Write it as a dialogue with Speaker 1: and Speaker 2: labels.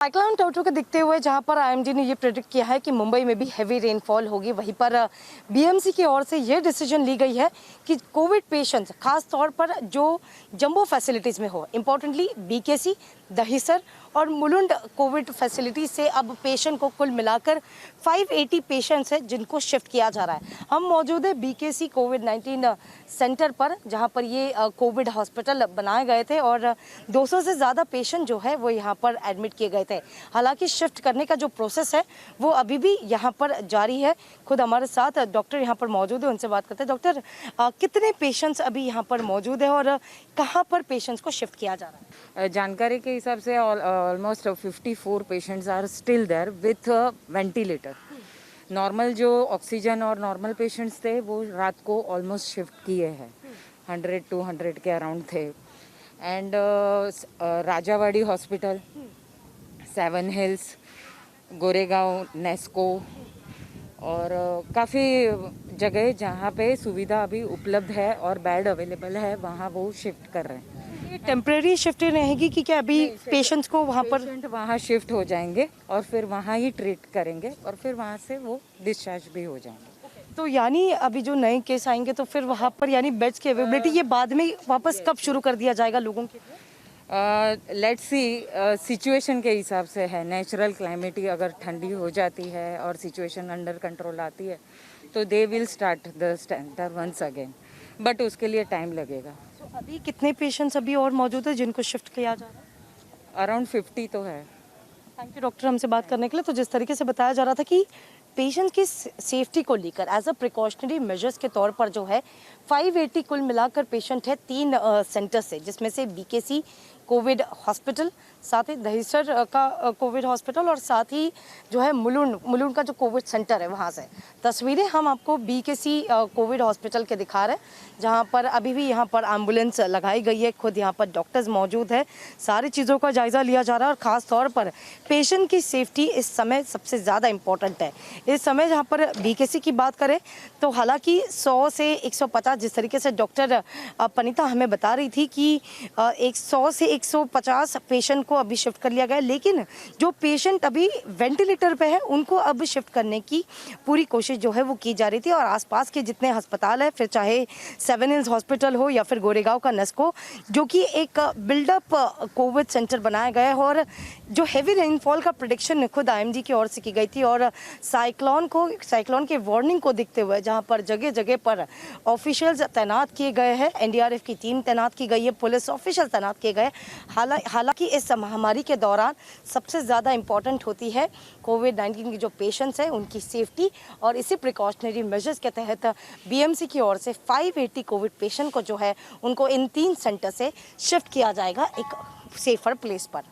Speaker 1: Cyclone टोटो को देखते हुए जहां पर आईएमडी ने ये प्रेडिक्ट किया है कि मुंबई में भी हैवी रेनफॉल होगी, वहीं पर बीएमसी की ओर से ये डिसीजन ली गई है कि कोविड पेशेंट्स खास तौर पर जो जंबो फैसिलिटीज़ में हो, इम्पोर्टेंटली बीकेसी, दहिसर और मुलुंड कोविड फैसिलिटी से अब पेशेंट को कुल मिलाकर 580 पेशेंट्स हैं जिनको शिफ्ट किया जा रहा है। हम मौजूद है बीकेसी कोविड-19 सेंटर पर, जहां पर ये कोविड हॉस्पिटल बनाए गए थे और 200 से ज़्यादा पेशेंट जो है वो यहाँ पर एडमिट किए गए थे। हालांकि शिफ्ट करने का जो प्रोसेस है वो अभी भी यहाँ पर जारी है। खुद हमारे साथ डॉक्टर यहाँ पर मौजूद है, उनसे बात करते हैं। डॉक्टर, कितने पेशेंट्स अभी यहाँ पर मौजूद है और कहाँ पर पेशेंट्स को शिफ्ट किया जा रहा है?
Speaker 2: जानकारी के हिसाब से almost 54 patients are still there with ventilator. Normal जो ऑक्सीजन और नॉर्मल पेशेंट्स थे वो रात को ऑलमोस्ट शिफ्ट किए हैं, 100-200 के अराउंड थे। And Rajawadi hospital, 7 hills, Goregaon, Nesco और काफ़ी जगह जहाँ पे सुविधा अभी उपलब्ध है और बेड अवेलेबल है वहाँ वो शिफ्ट कर रहे हैं।
Speaker 1: ये टेम्परेरी शिफ्ट रहेगी कि क्या अभी पेशेंट्स को वहाँ पर
Speaker 2: पेशेंट वहाँ शिफ्ट हो जाएंगे और फिर वहाँ ही ट्रीट करेंगे और फिर वहाँ से वो डिस्चार्ज भी हो जाएंगे।
Speaker 1: तो यानी अभी जो नए केस आएंगे तो फिर वहाँ पर यानी बेड्स की अवेलेबिलिटी ये बाद में वापस कब शुरू कर दिया जाएगा लोगों के लिए?
Speaker 2: लेट्स सी, सिचुएशन के हिसाब से है। नेचुरल क्लाइमेट अगर ठंडी हो जाती है और सिचुएशन अंडर कंट्रोल आती है तो they will start the centre once again, but उसके लिए टाइम लगेगा।
Speaker 1: तो अभी कितने पेशेंट्स अभी और मौजूद है जिनको शिफ्ट किया जा रहा है?
Speaker 2: अराउंड 50 तो है।
Speaker 1: थैंक यू डॉक्टर हमसे बात करने के लिए। तो जिस तरीके से बताया जा रहा था कि पेशेंट की सेफ्टी को लेकर एज अ प्रिकॉशनरी मेजर्स के तौर पर जो है 580 कुल मिलाकर पेशेंट है 3 सेंटर से, जिसमें से बीकेसी कोविड हॉस्पिटल, साथ ही दहिसर का कोविड हॉस्पिटल और साथ ही जो है मुलुंड का जो कोविड सेंटर है वहाँ से। तस्वीरें हम आपको बीकेसी कोविड हॉस्पिटल के दिखा रहे हैं, जहाँ पर अभी भी यहाँ पर एम्बुलेंस लगाई गई है, खुद यहाँ पर डॉक्टर्स मौजूद है, सारी चीज़ों का जायज़ा लिया जा रहा है और ख़ास तौर पर पेशेंट की सेफ्टी इस समय सबसे ज़्यादा इम्पॉर्टेंट है। इस समय जहाँ पर बीकेसी की बात करें तो हालांकि 100 से 150, जिस तरीके से डॉक्टर पनीता हमें बता रही थी कि 100 से 150 पेशेंट को अभी शिफ्ट कर लिया गया, लेकिन जो पेशेंट अभी वेंटिलेटर पे है उनको अब शिफ्ट करने की पूरी कोशिश जो है वो की जा रही थी। और आसपास के जितने अस्पताल है, फिर चाहे 7 हिल्स हॉस्पिटल हो या फिर गोरेगांव का नेस्को, जो कि एक बिल्डअप कोविड सेंटर बनाया गया है और जो हैवी रेनफॉल का प्रेडिक्शन खुद आईएमडी की ओर से की गई थी और साइक्लोन के वार्निंग को देखते हुए जहां पर जगह जगह पर ऑफिशियल्स तैनात किए गए हैं, एनडीआरएफ की टीम तैनात की गई है, पुलिस ऑफिशियल तैनात किए गए। हालांकि इस महामारी के दौरान सबसे ज़्यादा इम्पॉर्टेंट होती है कोविड-19 की जो पेशेंट्स हैं उनकी सेफ्टी, और इसी प्रिकॉशनरी मेजर्स के तहत बीएमसी की ओर से 580 कोविड पेशेंट को जो है उनको इन 3 सेंटर से शिफ्ट किया जाएगा एक सेफर प्लेस पर।